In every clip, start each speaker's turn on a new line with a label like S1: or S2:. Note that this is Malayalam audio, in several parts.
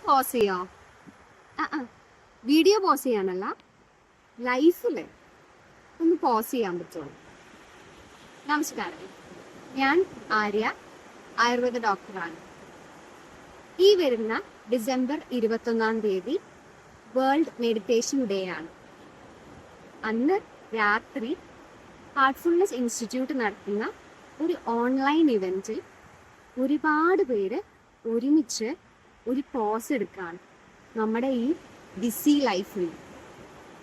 S1: പോസ് ചെയ്യോ? വീഡിയോ പോസ് ചെയ്യാനല്ല, ലൈഫില് ഒന്ന് പോസ് ചെയ്യാൻ പറ്റുമോ? നമസ്കാരം, ഞാൻ ആര്യ, ആയുർവേദ ഡോക്ടറാണ്. ഈ വരുന്ന ഡിസംബർ 21 വേൾഡ് മെഡിറ്റേഷൻ ഡേ ആണ്. അന്ന് രാത്രി ഹാർട്ട്ഫുൾനെസ് ഇൻസ്റ്റിറ്റ്യൂട്ട് നടത്തുന്ന ഒരു ഓൺലൈൻ ഇവന്റിൽ ഒരുപാട് പേര് ഒരുമിച്ച് ഒരു പോസ് എടുക്കുകയാണ് നമ്മുടെ ഈ ബിസി ലൈഫിൽ.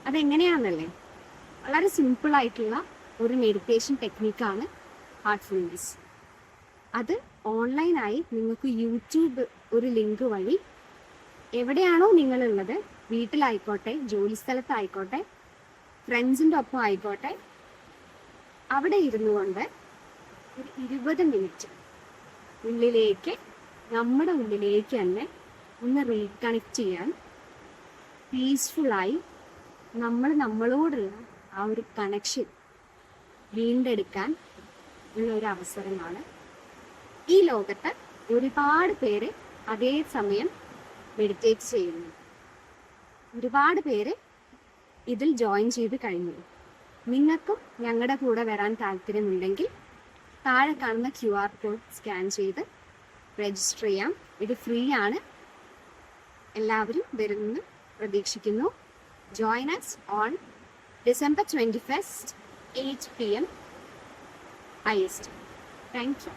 S1: അതെങ്ങനെയാണെന്നല്ലേ, വളരെ സിമ്പിൾ ആയിട്ടുള്ള ഒരു മെഡിറ്റേഷൻ ടെക്നിക്കാണ് ഹാർട്ട്ഫുൾനെസ്. അത് ഓൺലൈനായി നിങ്ങൾക്ക് യൂട്യൂബ് ഒരു ലിങ്ക് വഴി എവിടെയാണോ നിങ്ങളുള്ളത്, വീട്ടിലായിക്കോട്ടെ, ജോലി സ്ഥലത്തായിക്കോട്ടെ, ഫ്രണ്ട്സിൻ്റെ ഒപ്പം ആയിക്കോട്ടെ, അവിടെ ഇരുന്നു കൊണ്ട് ഒരു 20 മിനിറ്റ് നമ്മുടെ ഉള്ളിലേക്ക് തന്നെ ഒന്ന് റീകണക്ട് ചെയ്യാൻ, പീസ്ഫുള്ളായി നമ്മളോടുള്ള ആ ഒരു കണക്ഷൻ വീണ്ടെടുക്കാൻ ഉള്ള ഒരു അവസരമാണ്. ഈ ലോകത്ത് ഒരുപാട് പേര് അതേ സമയം മെഡിറ്റേറ്റ് ചെയ്യുന്നു. ഒരുപാട് പേര് ഇതിൽ ജോയിൻ ചെയ്ത് കഴിഞ്ഞു. നിങ്ങൾക്കും ഞങ്ങളുടെ കൂടെ വരാൻ താല്പര്യമുണ്ടെങ്കിൽ താഴെ കാണുന്ന QR കോഡ് സ്കാൻ ചെയ്ത് രജിസ്റ്റർ ചെയ്യാം. ഇത് ഫ്രീ ആണ്. എല്ലാവരും വരുമെന്ന് പ്രതീക്ഷിക്കുന്നു. Join us on December 21st 8 PM IST. Thank you.